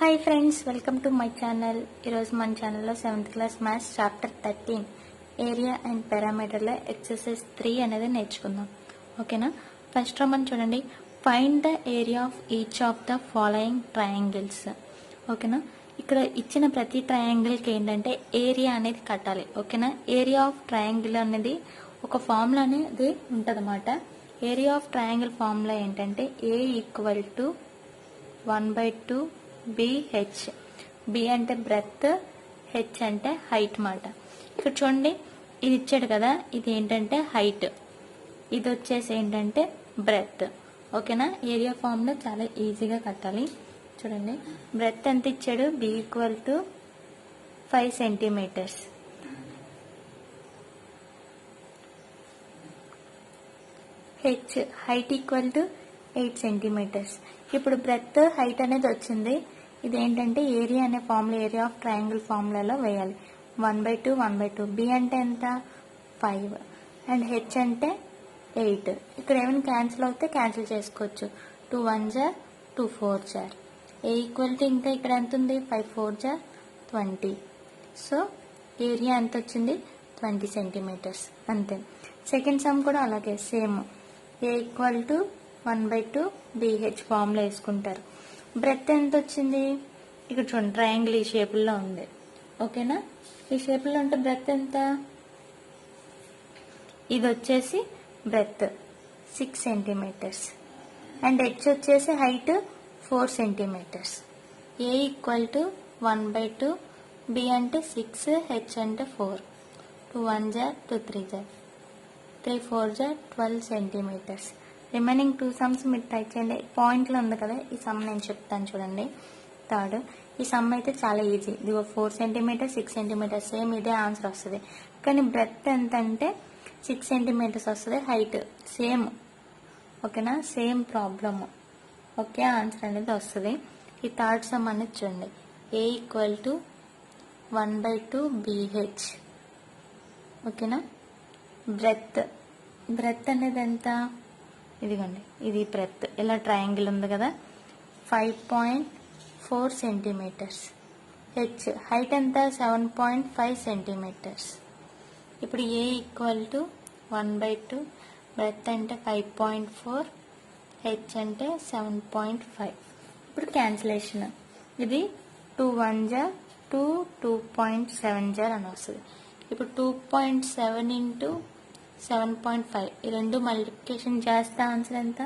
Hi friends, welcome to my channel. ఈరోజు మన ఛానల్లో 7th class maths chapter 13 area and పారామీటర్లో ఎక్సర్సైజ్ 3 అనేది నేర్చుకుందాం. ఓకేనా? ఫస్ట్ మనం చూడండి, find the area of each of the following triangles. ఓకేనా? ఇక్కడ ఇచ్చిన ప్రతి ట్రయాంగిల్కి ఏంటంటే ఏరియా అనేది కట్టాలి. ఓకేనా? ఏరియా ఆఫ్ ట్రయాంగిల్ అనేది ఒక ఫార్ములా అనేది ఉంటుందన్నమాట. ఏరియా ఆఫ్ ట్రయాంగిల్ ఫార్ములా ఏంటంటే ఏ ఈక్వల్ టు 1/2 BH. B అంటే బ్రెత్, హెచ్ అంటే హైట్ మాట. ఇక్కడ చూడండి, ఇది ఇచ్చాడు కదా, ఇది ఏంటంటే హైట్, ఇది వచ్చేసి ఏంటంటే బ్రెత్. ఓకేనా? ఏరియా ఫార్ములా చాలా ఈజీగా కట్టాలి. చూడండి, బ్రెత్ ఎంత ఇచ్చాడు, B equal to 5 centimetres. H height equal to 8 centimetres. ఇప్పుడు బ్రెత్ హైట్ అనేది వచ్చింది. ఇదేంటంటే ఏరియా అనే ఫార్ములా, ఏరియా ఆఫ్ ట్రయాంగిల్ ఫార్ములాలో వేయాలి. 1/2 1/2. బి అంటే ఎంత, 5, అండ్ హెచ్ అంటే 8. ఇక్కడ ఏమైనా క్యాన్సిల్ అవుతే క్యాన్సిల్ చేసుకోవచ్చు. 2 1 జా 2 4 జా. ఏ ఈక్వల్ టు ఇంకా ఇక్కడ ఎంత ఉంది, 5 4 జా 20. సో ఏరియా ఎంత వచ్చింది, 20 సెంటీమీటర్స్. అంతే. సెకండ్ సమ్ కూడా అలాగే same. A equal to 1/2 BH formula వేసుకుంటారు. బ్రెత్ ఎంత వచ్చింది, ఇక్కడ చూడండి, ట్రయాంగిల్ ఈ షేపుల్లో ఉంది. ఓకేనా? ఈ షేపుల్లో ఉంటే బ్రెత్ ఎంత, ఇది వచ్చేసి బ్రెత్ 6 సెంటీమీటర్స్, అండ్ హెచ్ వచ్చేసి height 4 centimetres. A equal to 1/2, B అంటే 6, హెచ్ అంటే 4. 2 1 జా 2 3 జా 3 4 జా 12 సెంటీమీటర్స్. రిమైనింగ్ 2 సమ్స్ మీరు ట్రై చేయండి. పాయింట్లో ఉంది కదా, ఈ సమ్ నేను చెప్తాను చూడండి. థర్డ్, ఈ సమ్ అయితే చాలా ఈజీ. ఇది 4 సెంటీమీటర్స్ 6 సెంటీమీటర్స్, సేమ్ ఇదే ఆన్సర్ వస్తుంది. కానీ బ్రెత్ ఎంత అంటే 6 సెంటీమీటర్స్ వస్తుంది, హైట్ సేమ్. ఓకేనా? సేమ్ ప్రాబ్లమ్, ఓకే, ఆన్సర్ అనేది వస్తుంది. ఈ థర్డ్ సమ్ అనేది చూడండి, ఏ ఈక్వల్ టు 1/2 BH. ఓకేనా? బ్రెత్ అనేది ఎంత, ఇదిగోండి, ఇది బ్రెత్, ఇలా ట్రయాంగిల్ ఉంది కదా, 5.4 సెంటీమీటర్స్. హెచ్ హైట్ ఎంత, 7.5 సెంటీమీటర్స్. ఇప్పుడు ఏ ఈక్వల్ టు 1/2, బ్రెత్ అంటే 5.4, హెచ్ అంటే 7.5. ఇప్పుడు క్యాన్సిలేషన్, ఇది 2 1 జా 2 2.7 జా అని వస్తుంది. ఇప్పుడు 2.7 ఇంటూ 7.5, ఈ రెండు మల్టిప్లికేషన్ చేస్తే ఆన్సర్ ఎంత,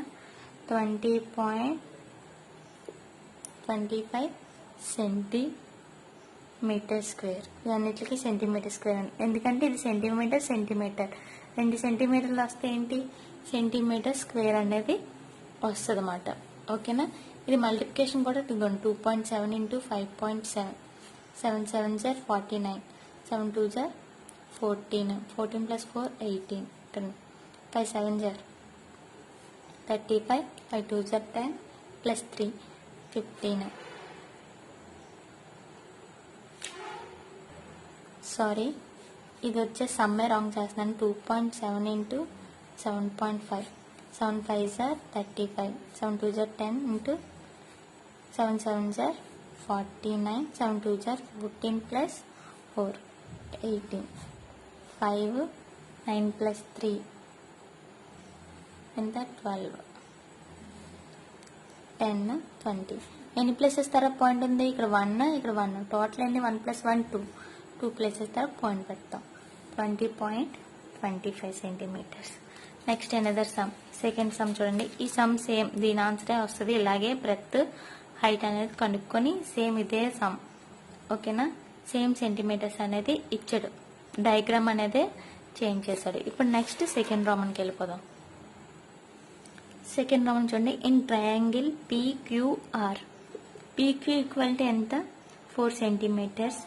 20.25 సెంటీమీటర్ స్క్వేర్. ఇవన్నిటికి సెంటీమీటర్ స్క్వేర్, ఎందుకంటే ఇది సెంటీమీటర్ 2 సెంటీమీటర్లు వస్తే ఏంటి, సెంటీమీటర్ స్క్వేర్ అనేది వస్తుంది అన్నమాట. ఓకేనా? ఇది మల్టిప్లికేషన్ కూడా 2.7 ఇంటూ 5.7, 7 7 జా 49, 7 2 జా 14, 14 plus 4 18, 5 7 జా 35, 5 2 జా 10 plus 3 15. సారీ, ఇది వచ్చే సమ్మే రాంగ్ చేస్తున్నాను. 2.7 ఇంటూ 7.5, 7 5 జా 35, 7 2 జా 10 ఇంటూ 7 7 జా 49, 7 2 జా 14 plus 4 18, 5 9 plus 3 ఎంత, 12, 10 20. ఎన్ని ప్లేసెస్ తర్వాత పాయింట్ ఉంది, ఇక్కడ 1 ఇక్కడ 1, టోటల్ ఎన్ని, 1 + 1 2 ప్లేసెస్ తర్వాత పాయింట్ పెడతాం. 20.25 centimetres. Next another sum, second sum చూడండి. ఈ సమ్ సేమ్, దీని ఆన్సరే వస్తుంది. ఇలాగే బ్రెత్ హైట్ అనేది కనుక్కొని సేమ్ ఇదే సమ్. ఓకేనా? సేమ్ సెంటీమీటర్స్ అనేది ఇచ్చాడు, డయాగ్రామ్ అనేది చేంజ్ చేశాడు. ఇప్పుడు నెక్స్ట్ సెకండ్ రామన్కి వెళ్ళిపోదాం. సెకండ్ రామన్ చూడండి, in triangle PQR, PQ equal to ఎంత, 4 centimetres,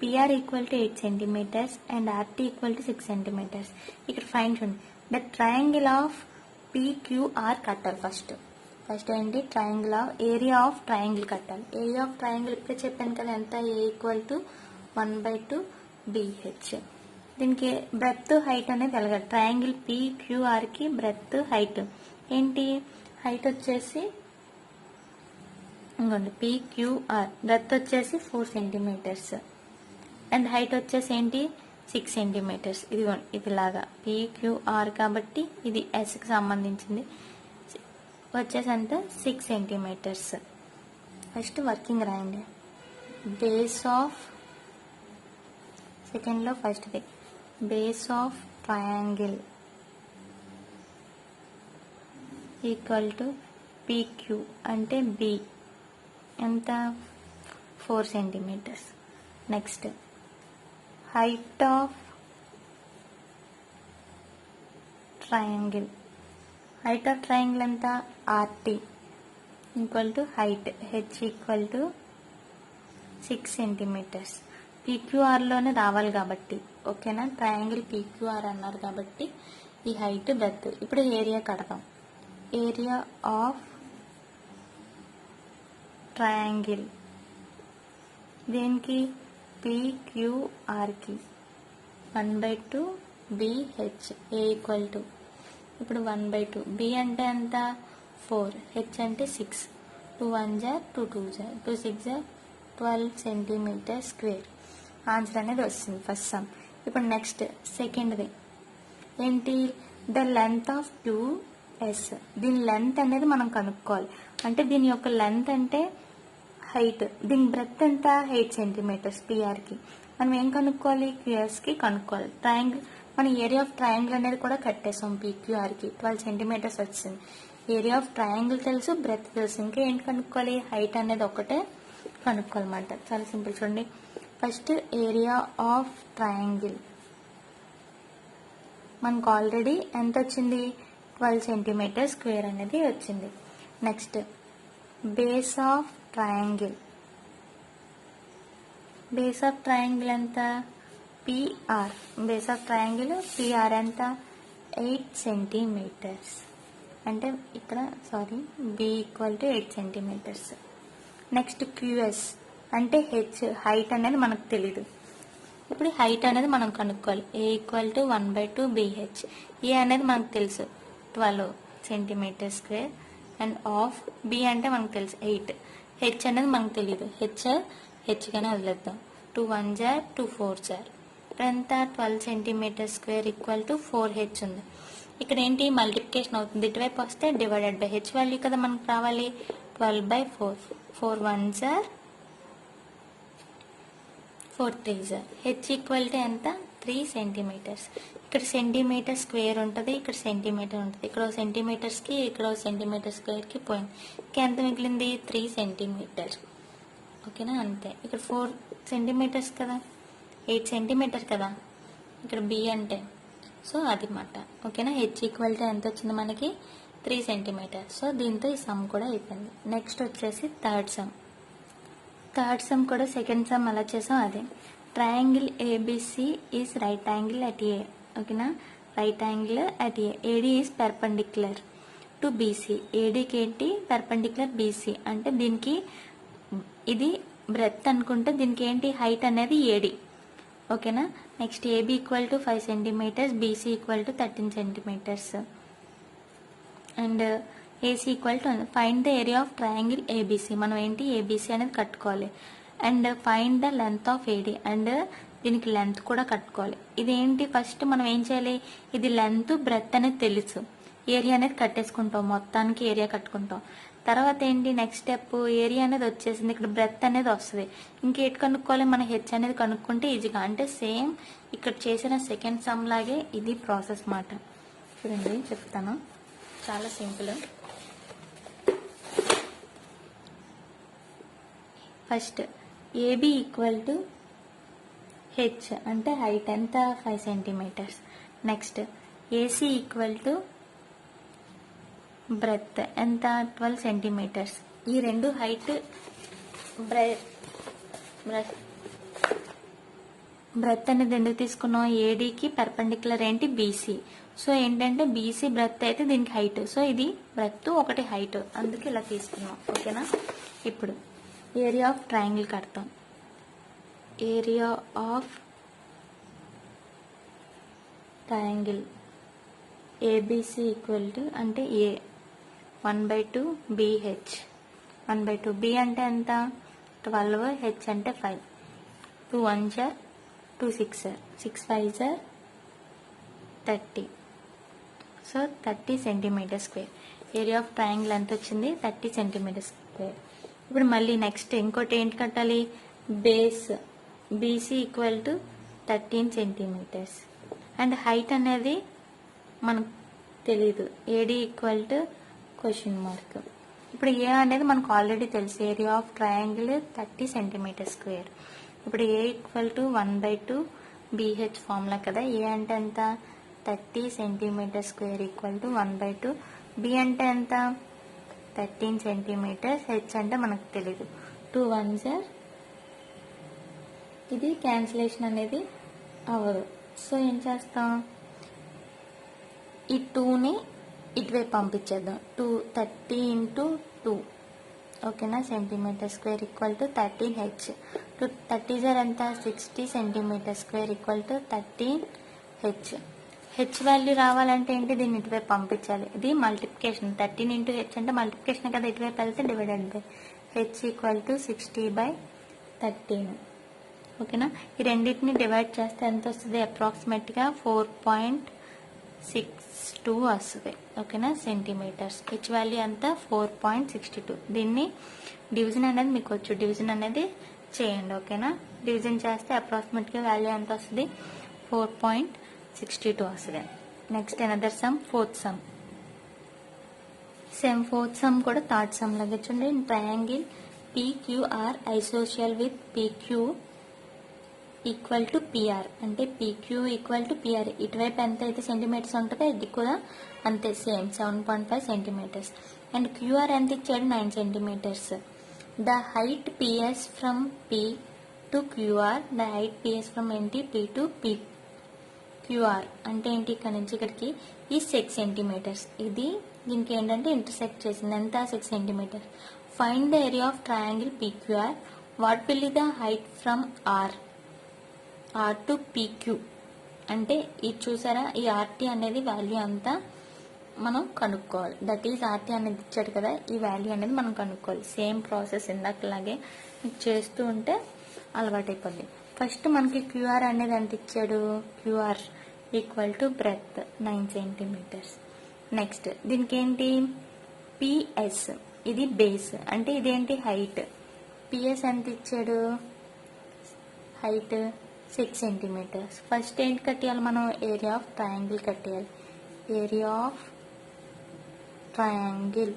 PR equal to 8 centimetres, and RT equal to 6 centimetres. ఇక్కడ ఫైన్ చూడండి, ద ట్రయాంగిల్ ఆఫ్ PQR కట్టాలి. ఫస్ట్ ఏంటి, triangle of area of triangle కట్టాలి. ఏరియా ఆఫ్ ట్రయాంగిల్ ఇప్పుడే చెప్పాను కదా, ఎంత, ఏ ఈక్వల్ టు 1/2 BH. దీనికి బ్రెత్ హైట్ అనేది వెలగాలి. ట్రయాంగిల్ PQRకి బ్రెత్ హైట్ ఏంటి, హైట్ వచ్చేసి ఇంకోండి పిక్యూఆర్ బ్రెత్ వచ్చేసి 4 సెంటీమీటర్స్ అండ్ హైట్ వచ్చేసి ఏంటి 6 సెంటీమీటర్స్. ఇదిగోండి ఇదిలాగా పిక్యూఆర్ కాబట్టి ఇది ఎస్కి సంబంధించింది వచ్చేసి అంత 6 సెంటీమీటర్స్. ఫస్ట్ వర్కింగ్ రాయండి. బేస్ ఆఫ్ సెకండ్లో ఫస్ట్ది base of triangle equal to PQ అంటే బి ఎంత 4 centimetres. Next height of triangle ఎంత RT equal to height H equal to 6 centimetres. పీక్యూఆర్లోనే రావాలి కాబట్టి ఓకేనా. ట్రయాంగిల్ పీక్యూఆర్ అన్నారు కాబట్టి ఈ హైట్ బ్రెత్. ఇప్పుడు ఏరియా కడదాం. ఏరియా ఆఫ్ ట్రయాంగిల్ దేనికి పీక్యూఆర్కి 1/2 బిహెచ్ ఏ ఈక్వల్ టు ఇప్పుడు 1/2 బి అంటే ఎంత 4 హెచ్ అంటే 6 2 1 జా 2 2 జా 2 6 జా 12 సెంటీమీటర్ స్క్వేర్. ఆన్సర్ అనేది వస్తుంది ఫస్ట్ సమ్. ఇప్పుడు నెక్స్ట్ సెకండ్ది ఏంటి ద లెంత్ ఆఫ్ 2s. దీని లెంత్ అనేది మనం కనుక్కోవాలి. అంటే దీని యొక్క లెంత్ అంటే హైట్, దీని బ్రెత్ ఎంత 8 సెంటీమీటర్స్ పిఆర్కి. మనం ఏం కనుక్కోవాలి క్యూఎస్కి కనుక్కోవాలి. ట్రయాంగిల్ మన ఏరియా ఆఫ్ ట్రయాంగిల్ అనేది కూడా కట్టేసాం పీక్యూఆర్కి 12 సెంటీమీటర్స్ వచ్చింది. ఏరియా ఆఫ్ ట్రయాంగిల్ తెలుసు, బ్రెత్ తెలుసు, ఇంకా ఏంటి కనుక్కోవాలి హైట్ అనేది ఒకటే కనుక్కోవాలన్నమాట. చాలా సింపుల్ చూడండి. ఫస్ట్ ఏరియా ఆఫ్ ట్రయాంగిల్ మనకు ఆల్రెడీ ఎంత వచ్చింది 12 సెంటీమీటర్ స్క్వేర్ అనేది వచ్చింది. నెక్స్ట్ బేస్ ఆఫ్ ట్రయాంగిల్ ఎంత P R. Base of triangle P R ఎంత 8 సెంటీమీటర్స్. అంటే ఇక్కడ B equal to 8 centimetres. Next Q S అంటే హెచ్ హైట్ అనేది మనకు తెలీదు. ఇప్పుడు హైట్ అనేది మనం కనుక్కోవాలి. A equal to 1/2 BH. A అనేది మనకు తెలుసు 12 centimetre square and of B అంటే మనకు తెలుసు 8. హెచ్ అనేది మనకు తెలియదు. హెచ్గానే వదిలేద్దాం. 2 1 జా 2 4 జా ఇప్పుడు ఎంత 12 centimetre square equal to 4h ఉంది. ఇక్కడ ఏంటి మల్టిప్లికేషన్ అవుతుంది. ఇటువైపు వస్తే డివైడెడ్ బై హెచ్ వాల్యూ కదా మనకు రావాలి. 12/4 4 1 జా 4 3 జా హెచ్ ఈక్వల్ టు ఎంత 3 సెంటీమీటర్స్. ఇక్కడ సెంటీమీటర్ స్క్వేర్ ఉంటుంది, ఇక్కడ సెంటీమీటర్ ఉంటుంది. ఇక్కడ సెంటీమీటర్స్కి ఇక్కడ సెంటీమీటర్ స్క్వేర్కి పోయింది. ఇంకా ఎంత మిగిలింది 3 సెంటీమీటర్. ఓకేనా అంతే. ఇక్కడ 4 సెంటీమీటర్స్ కదా 8 సెంటీమీటర్ కదా ఇక్కడ బి అంటే. సో అది మాట ఓకేనా. హెచ్ ఈక్వల్ టు ఎంత వచ్చింది మనకి 3 సెంటీమీటర్. సో దీంతో ఈ సమ్ కూడా అయిపోయింది. నెక్స్ట్ వచ్చేసి థర్డ్ సమ్ కూడా సెకండ్ సమ్ ఎలా చేసాం అదే. Triangle ABC is right angle at A. ఓకేనా right angle at A. AD is perpendicular to BC. ఏడీకి ఏంటి పెర్పెండిక్యులర్ బీసీ అంటే దీనికి ఇది బ్రెత్ అనుకుంటే దీనికి ఏంటి హైట్ అనేది ఏడి. ఓకేనా. Next A B equal to 5 centimetres, B C equal to 13 centimetres and A C equal to find the area of triangle A B C. మనం ఏంటి ఏబిసి అనేది కట్టుకోవాలి. And find the length of A D and దీనికి లెంత్ కూడా కట్టుకోవాలి. ఇదేంటి ఫస్ట్ మనం ఏం చేయాలి ఇది లెంత్ బ్రెత్ అనేది తెలుసు. ఏరియా అనేది కట్టేసుకుంటాం, మొత్తానికి ఏరియా కట్టుకుంటాం. తర్వాత ఏంటి నెక్స్ట్ స్టెప్ ఏరియా అనేది వచ్చేసింది, ఇక్కడ బ్రెత్ అనేది వస్తుంది. ఇంకేటి కనుక్కోవాలి మన హెచ్ అనేది కనుక్కుంటే ఈజీగా. అంటే సేమ్ ఇక్కడ చేసిన సెకండ్ సమ్ లాగే ఇది ప్రాసెస్ మాట. చూడండి చెప్తాను, చాలా simple. First A B equal to H అంటే హైట్ ఎంత 5 centimetres. Next A C equal to breadth ఎంత 12 సెంటీమీటర్స్. ఈ రెండు హైట్ బ్రెత్ అనేది ఎందుకు తీసుకున్నాం ఏడీకి పెర్పెండిక్యులర్ ఏంటి బీసీ. సో ఏంటంటే బీసీ బ్రెత్ అయితే దీనికి హైట్. సో ఇది బ్రెత్ ఒకటి హైట్, అందుకే ఇలా తీసుకున్నాం. ఓకేనా. ఇప్పుడు ఏరియా ఆఫ్ ట్రయాంగిల్ కడతాం. Area of triangle A B C equal to అంటే ఏ 1/2 బిహెచ్ 1/2. B అంటే ఎంత 12, H అంటే 5. 2 1 జార్ 2 6 జార్ 6 5 జార్ 30. So 30 centimetre square. Area of triangle ఎంత వచ్చింది 30 సెంటీమీటర్ స్క్వేర్. ఇప్పుడు మళ్ళీ నెక్స్ట్ ఇంకోటి ఏంటి కట్టాలి, base B C equal to 13 centimetres and height అనేది మనకు తెలీదు, A D equal to question mark. ఇప్పుడు ఏ అనేది మనకు ఆల్రెడీ తెలుసు, area of triangle 30 centimetre square. ఇప్పుడు A equal to 1/2 BH formula కదా. ఏ అంటే ఎంత 30 centimetre square equal to 1/2. B అంటే ఎంత 13 సెంటీమీటర్స్. హెచ్ అంటే మనకు తెలీదు. 2 1 జార్ ఇది క్యాన్సిలేషన్ అనేది అవ్వదు. సో ఏం చేస్తాం, ఈ 2ని ఇటువైపు పంపించేద్దాం. 30 ఇంటూ 2 ఓకేనా, centimetre square equal to 13 H. 30 జార్ ఎంత 60 centimetre square equal to 13 H. H value రావాలంటే ఏంటి, దీన్ని ఇటువైపు పంపించాలి. ఇది మల్టిప్లికేషన్, 13 ఇంటూ హెచ్ అంటే మల్టిప్లికేషన్ కదా, ఇటువైపు వెళ్తే divided by H equal to 60/13. ఓకేనా. ఈ రెండింటిని డివైడ్ చేస్తే ఎంత వస్తుంది, అప్రాక్సిమేట్గా 4.62 వస్తుంది. ఓకేనా, సెంటీమీటర్స్. హెచ్ వాల్యూ అంతా 4.62. దీన్ని డివిజన్ అనేది మీకు వచ్చు, డివిజన్ అనేది చేయండి. ఓకేనా, డివిజన్ చేస్తే అప్రాక్సిమేట్గా వాల్యూ ఎంత వస్తుంది 4.62 వస్తుంది. Next another sum, fourth sum. Same fourth sum కూడా థర్డ్ సమ్ లాగా చూడండి. Triangle PQR isosceles with PQ equal to PR అంటే PQ ఈక్వల్ టు PR. ఇటువైపు ఎంత అయితే సెంటీమీటర్స్ ఉంటుందో ఇది కూడా అంతే, సేమ్ 7.5 సెంటీమీటర్స్. అండ్ QR ఎంత ఇచ్చాడు 9 centimeters. The height PS from P to QR, the height PS from ఏంటి P టు QR అంటే ఏంటి, ఇక్కడ నుంచి ఇక్కడికి ఈ 6 సెంటీమీటర్స్. ఇది దీనికి ఏంటంటే ఇంటర్సెక్ట్ చేసింది ఎంత 6 centimeters. Find the area of triangle PQR. What will be the height from R to PQ అంటే ఇది చూసారా, ఈ RT అనేది వాల్యూ అంతా మనం కనుక్కోవాలి. దట్ ఈజ్ RT అనేది ఇచ్చాడు కదా, ఈ వాల్యూ అనేది మనం కనుక్కోవాలి. సేమ్ ప్రాసెస్ ఇందాకలాగే మీకు చేస్తూ ఉంటే అలవాటు అయిపోద్ది. ఫస్ట్ మనకి QR అనేది ఎంత ఇచ్చాడు, QR equal to breadth 9 centimeters. Next దీనికి ఏంటి PS, ఇది బేస్ అంటే ఇదేంటి హైట్. PS ఎంత ఇచ్చాడు, హైట్ 6 సెంటీమీటర్స్. ఫస్ట్ ఏంటి కట్టేయాలి మనం, ఏరియా ఆఫ్ ట్రయాంగిల్ కట్టేయాలి. Area of triangle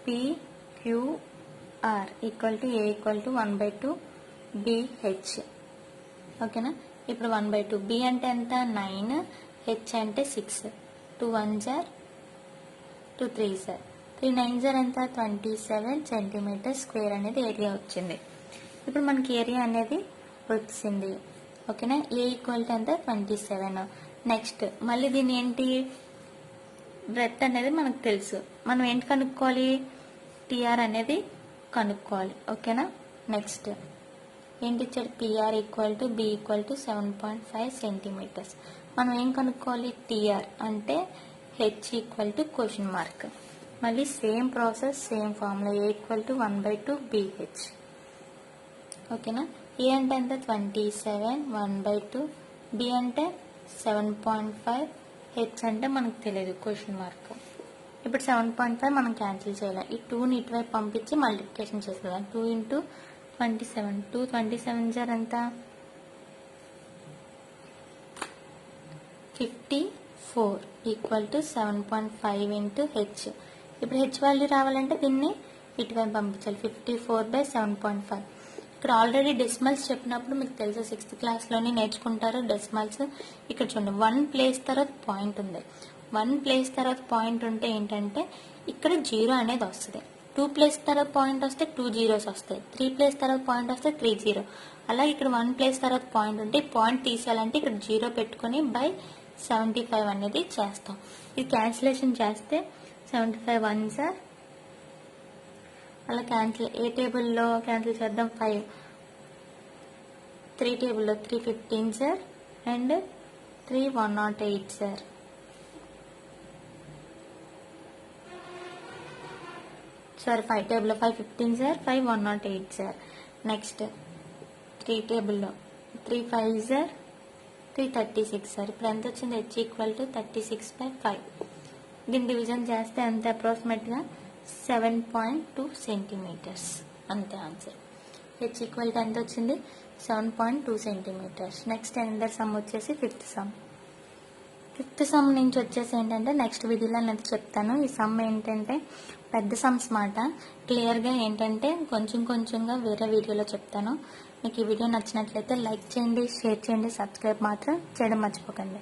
PQR equal to A equal to 1/2 BH. ఓకేనా. ఇప్పుడు 1/2 B అంటే ఎంత 9, H అంటే 6. 2 1 జార్ 2 3 జార్ 3 9 జార్ ఎంత 27 సెంటీమీటర్ స్క్వేర్ అనేది ఏరియా వచ్చింది. ఇప్పుడు మనకి ఏరియా అనేది వచ్చింది. ఓకేనా. ఏ ఈక్వల్ టు ఎంత 27. నెక్స్ట్ మళ్ళీ దీని ఏంటి బ్రెత్ అనేది మనకు తెలుసు, మనం ఏంటి కనుక్కోవాలి TR అనేది కనుక్కోవాలి. ఓకేనా. నెక్స్ట్ ఏంటి ఇచ్చాడు, PR equal to B equal to 7.5 centimetres. మనం ఏం కనుక్కోవాలి TR అంటే H equal to question mark. మళ్ళీ same process, same formula. A equal to 1/2 BH. ఓకేనా. ఏ అంటే ఎంత 27, 1/2. B అంటే 7.5, H అంటే మనకు తెలియదు క్వశ్చన్ మార్క్. ఇప్పుడు 7.5 మనం క్యాన్సిల్ చేయాలి. ఈ 2ని ఇటువైపు పంపించి మల్టిప్లికేషన్ చేసేదాం. 2 ఇంటూ 27, 2 27 జార్ ఎంత 54 ఈక్వల్ టు 7.5 ఇంటూ H. ఇప్పుడు H వాల్యూ రావాలంటే దీన్ని ఇటువైపు పంపించాలి. 54/7.5. ఇక్కడ ఆల్రెడీ డెసిమల్స్ చెప్పినప్పుడు మీకు తెలుసు, 6th క్లాస్లోనే నేర్చుకుంటారు డెసిమల్స్. ఇక్కడ చూడండి 1 ప్లేస్ తర్వాత పాయింట్ ఉంది. 1 ప్లేస్ తర్వాత పాయింట్ ఉంటే ఏంటంటే ఇక్కడ 0 అనేది వస్తుంది. 2 ప్లేస్ తర్వాత పాయింట్ వస్తే 2 zeros వస్తాయి. 3 ప్లేస్ తర్వాత పాయింట్ వస్తే 3 0. అలాగే ఇక్కడ 1 ప్లేస్ తర్వాత పాయింట్ ఉంటే పాయింట్ తీసేయాలంటే ఇక్కడ 0 పెట్టుకొని బై 75 అనేది చేస్తాం. ఇది క్యాన్సిలేషన్ చేస్తే 75 1 సార్ అలా క్యాన్సిల్. ఏ టేబుల్లో క్యాన్సిల్ చేద్దాం 5. 3 టేబుల్లో 3 15 సార్ అండ్ 3 108 సార్. సారీ 5 టేబుల్లో 515 సార్, 5 108 సార్. నెక్స్ట్ 3 టేబుల్లో 3 5 సార్, 336 సార్. ఇప్పుడు ఎంత వచ్చింది? h equal to 36/5. దీన్ని డివిజన్ చేస్తే అంతే, అప్రాక్సిమేట్గా 7.2 సెంటీమీటర్స్ అంతే ఆన్సర్. h ఈక్వల్ టు ఎంత వచ్చింది? 7.2 సెంటీమీటర్స్. నెక్స్ట్ ఎందర్ సమ్ వచ్చేసి ఫిఫ్త్ సమ్ నుంచి వచ్చేసి ఏంటంటే నెక్స్ట్ వీడియోలో నేను చెప్తాను. ఈ సమ్ ఏంటంటే పెద్ద సమ్స్ మాట, క్లియర్గా ఏంటంటే కొంచెంగా వేరే వీడియోలో చెప్తాను. మీకు ఈ వీడియో నచ్చినట్లయితే లైక్ చేయండి, షేర్ చేయండి, సబ్స్క్రైబ్ మాత్రం చేయడం మర్చిపోకండి.